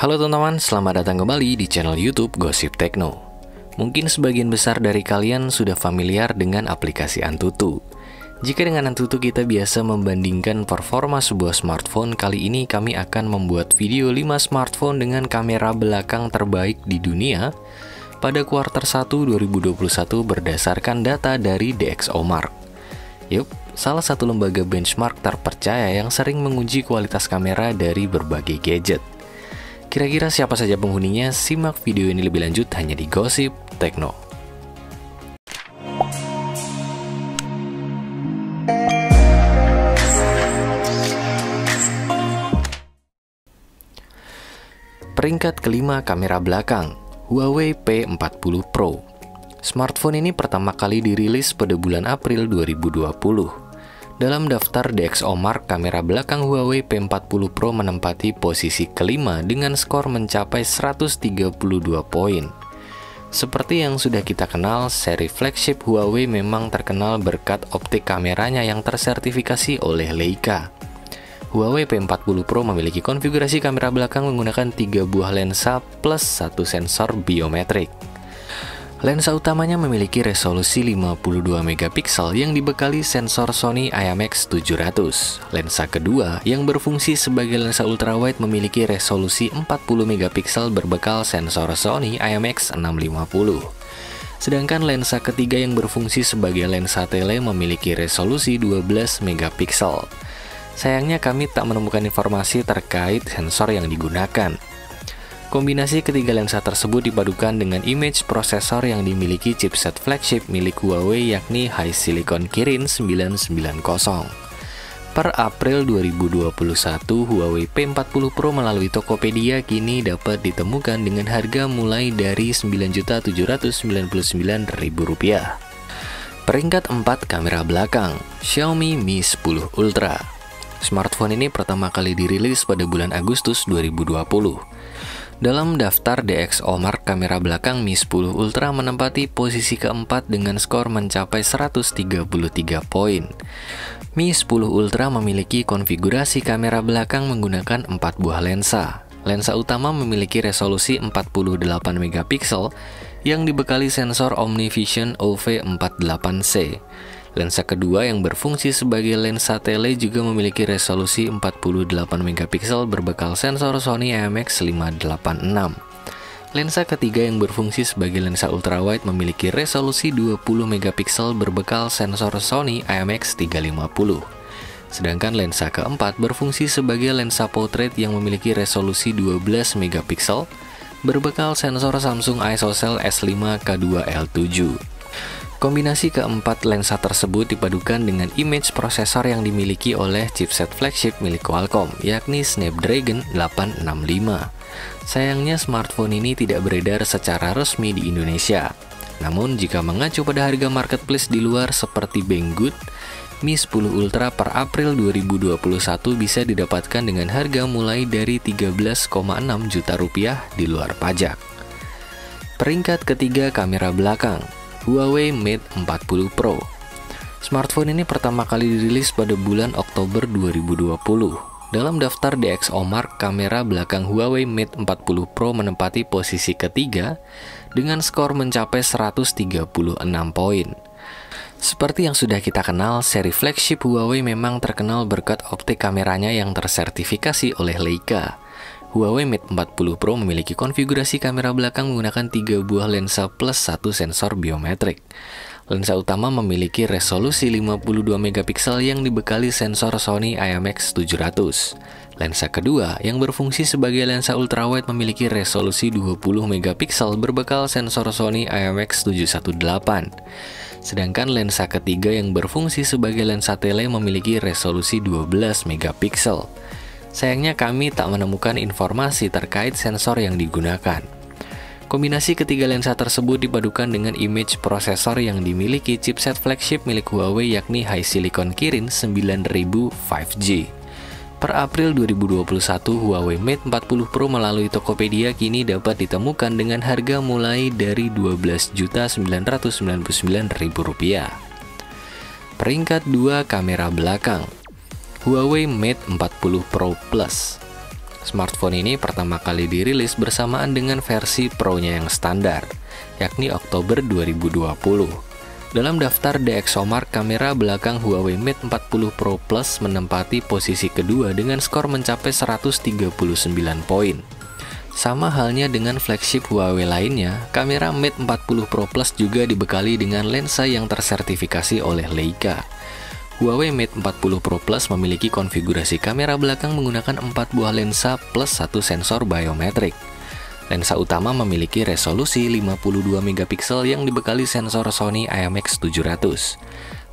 Halo teman-teman, selamat datang kembali di channel YouTube Gosip Tekno. Mungkin sebagian besar dari kalian sudah familiar dengan aplikasi Antutu. Jika dengan Antutu kita biasa membandingkan performa sebuah smartphone, kali ini kami akan membuat video 5 smartphone dengan kamera belakang terbaik di dunia pada kuartal 1 2021 berdasarkan data dari DxOMark. Yup, salah satu lembaga benchmark terpercaya yang sering menguji kualitas kamera dari berbagai gadget. Kira-kira siapa saja penghuninya? Simak video ini lebih lanjut hanya di Gosip Tekno. Peringkat kelima, kamera belakang, Huawei P40 Pro. Smartphone ini pertama kali dirilis pada bulan April 2020. Dalam daftar DxOMark, kamera belakang Huawei P40 Pro menempati posisi kelima dengan skor mencapai 132 poin. Seperti yang sudah kita kenal, seri flagship Huawei memang terkenal berkat optik kameranya yang tersertifikasi oleh Leica. Huawei P40 Pro memiliki konfigurasi kamera belakang menggunakan 3 buah lensa plus 1 sensor biometrik. Lensa utamanya memiliki resolusi 52 megapiksel yang dibekali sensor Sony IMX700. Lensa kedua yang berfungsi sebagai lensa ultrawide memiliki resolusi 40 megapiksel berbekal sensor Sony IMX650. Sedangkan lensa ketiga yang berfungsi sebagai lensa tele memiliki resolusi 12 megapiksel. Sayangnya kami tak menemukan informasi terkait sensor yang digunakan. Kombinasi ketiga lensa tersebut dipadukan dengan image prosesor yang dimiliki chipset flagship milik Huawei yakni HiSilicon Kirin 990. Per April 2021, Huawei P40 Pro melalui Tokopedia kini dapat ditemukan dengan harga mulai dari Rp9.799.000. Peringkat 4, kamera belakang, Xiaomi Mi 10 Ultra. Smartphone ini pertama kali dirilis pada bulan Agustus 2020. Dalam daftar DxOMark, kamera belakang Mi 10 Ultra menempati posisi keempat dengan skor mencapai 133 poin. Mi 10 Ultra memiliki konfigurasi kamera belakang menggunakan 4 buah lensa. Lensa utama memiliki resolusi 48 megapiksel yang dibekali sensor OmniVision OV48C. Lensa kedua yang berfungsi sebagai lensa tele juga memiliki resolusi 48 megapiksel berbekal sensor Sony IMX586. Lensa ketiga yang berfungsi sebagai lensa ultrawide memiliki resolusi 20 megapiksel berbekal sensor Sony IMX350. Sedangkan lensa keempat berfungsi sebagai lensa portrait yang memiliki resolusi 12 megapiksel berbekal sensor Samsung ISOCELL S5K2L7. Kombinasi keempat lensa tersebut dipadukan dengan image prosesor yang dimiliki oleh chipset flagship milik Qualcomm, yakni Snapdragon 865. Sayangnya smartphone ini tidak beredar secara resmi di Indonesia. Namun jika mengacu pada harga marketplace di luar seperti Banggood, Mi 10 Ultra per April 2021 bisa didapatkan dengan harga mulai dari Rp13,6 juta di luar pajak. Peringkat ketiga, kamera belakang, Huawei Mate 40 Pro. Smartphone ini pertama kali dirilis pada bulan Oktober 2020. Dalam daftar DxOMark, kamera belakang Huawei Mate 40 Pro menempati posisi ketiga dengan skor mencapai 136 poin. Seperti yang sudah kita kenal, seri flagship Huawei memang terkenal berkat optik kameranya yang tersertifikasi oleh Leica. Huawei Mate 40 Pro memiliki konfigurasi kamera belakang menggunakan 3 buah lensa plus 1 sensor biometrik. Lensa utama memiliki resolusi 52 megapiksel yang dibekali sensor Sony IMX700. Lensa kedua yang berfungsi sebagai lensa ultrawide memiliki resolusi 20 megapiksel berbekal sensor Sony IMX718. Sedangkan lensa ketiga yang berfungsi sebagai lensa tele memiliki resolusi 12 megapiksel. Sayangnya kami tak menemukan informasi terkait sensor yang digunakan. Kombinasi ketiga lensa tersebut dipadukan dengan image prosesor yang dimiliki chipset flagship milik Huawei yakni HiSilicon Kirin 9000 5G. Per April 2021, Huawei Mate 40 Pro melalui Tokopedia kini dapat ditemukan dengan harga mulai dari Rp12.999.000. Peringkat 2, kamera belakang, Huawei Mate 40 Pro Plus. Smartphone ini pertama kali dirilis bersamaan dengan versi Pro-nya yang standar, yakni Oktober 2020. Dalam daftar DxOMark, kamera belakang Huawei Mate 40 Pro Plus menempati posisi kedua dengan skor mencapai 139 poin. Sama halnya dengan flagship Huawei lainnya, kamera Mate 40 Pro Plus juga dibekali dengan lensa yang tersertifikasi oleh Leica. Huawei Mate 40 Pro Plus memiliki konfigurasi kamera belakang menggunakan 4 buah lensa plus 1 sensor biometrik. Lensa utama memiliki resolusi 52 megapiksel yang dibekali sensor Sony IMX700.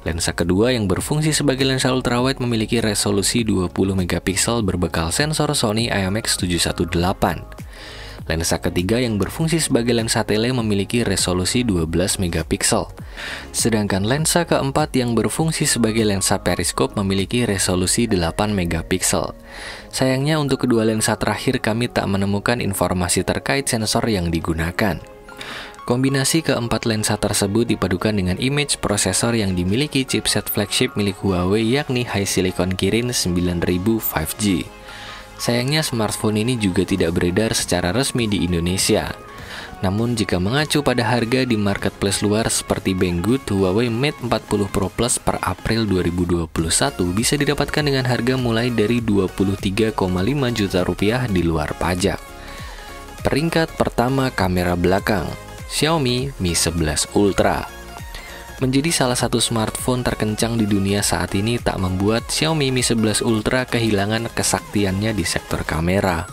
Lensa kedua yang berfungsi sebagai lensa ultrawide memiliki resolusi 20 megapiksel berbekal sensor Sony IMX718. Lensa ketiga yang berfungsi sebagai lensa tele memiliki resolusi 12 megapiksel. Sedangkan lensa keempat yang berfungsi sebagai lensa periskop memiliki resolusi 8 megapiksel. Sayangnya untuk kedua lensa terakhir kami tak menemukan informasi terkait sensor yang digunakan. Kombinasi keempat lensa tersebut dipadukan dengan image prosesor yang dimiliki chipset flagship milik Huawei yakni HiSilicon Kirin 9000 5G. Sayangnya smartphone ini juga tidak beredar secara resmi di Indonesia. Namun jika mengacu pada harga di marketplace luar seperti Banggood, Huawei Mate 40 Pro Plus per April 2021 bisa didapatkan dengan harga mulai dari 23,5 juta rupiah di luar pajak. Peringkat pertama kamera belakang, Xiaomi Mi 11 Ultra. Menjadi salah satu smartphone terkencang di dunia saat ini tak membuat Xiaomi Mi 11 Ultra kehilangan kesaktiannya di sektor kamera.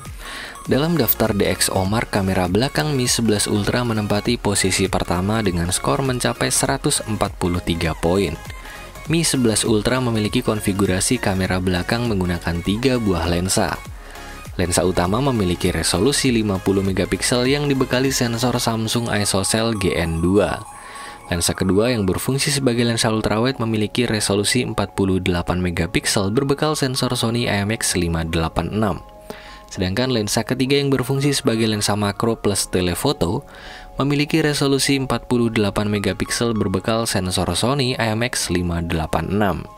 Dalam daftar DxOMark, kamera belakang Mi 11 Ultra menempati posisi pertama dengan skor mencapai 143 poin. Mi 11 Ultra memiliki konfigurasi kamera belakang menggunakan 3 buah lensa. Lensa utama memiliki resolusi 50 megapiksel yang dibekali sensor Samsung ISOCELL GN2. Lensa kedua yang berfungsi sebagai lensa ultrawide memiliki resolusi 48 megapiksel berbekal sensor Sony IMX586. Sedangkan lensa ketiga yang berfungsi sebagai lensa makro plus telefoto memiliki resolusi 48 megapiksel berbekal sensor Sony IMX586.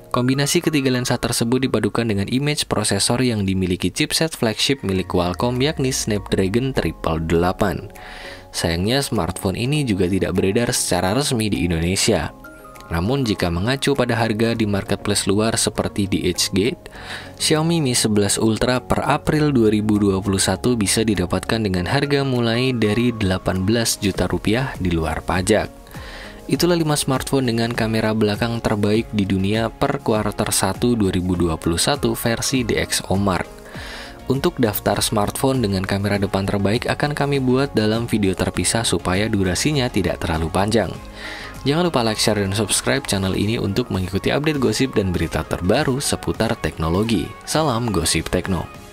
Kombinasi ketiga lensa tersebut dipadukan dengan image prosesor yang dimiliki chipset flagship milik Qualcomm yakni Snapdragon 888. Sayangnya smartphone ini juga tidak beredar secara resmi di Indonesia. Namun jika mengacu pada harga di marketplace luar seperti di Hgate, Xiaomi Mi 11 Ultra per April 2021 bisa didapatkan dengan harga mulai dari 18 juta rupiah di luar pajak. Itulah 5 smartphone dengan kamera belakang terbaik di dunia per kuartal 1 2021 versi DxOMark. Untuk daftar smartphone dengan kamera depan terbaik akan kami buat dalam video terpisah supaya durasinya tidak terlalu panjang. Jangan lupa like, share, dan subscribe channel ini untuk mengikuti update gosip dan berita terbaru seputar teknologi. Salam Gosip Tekno.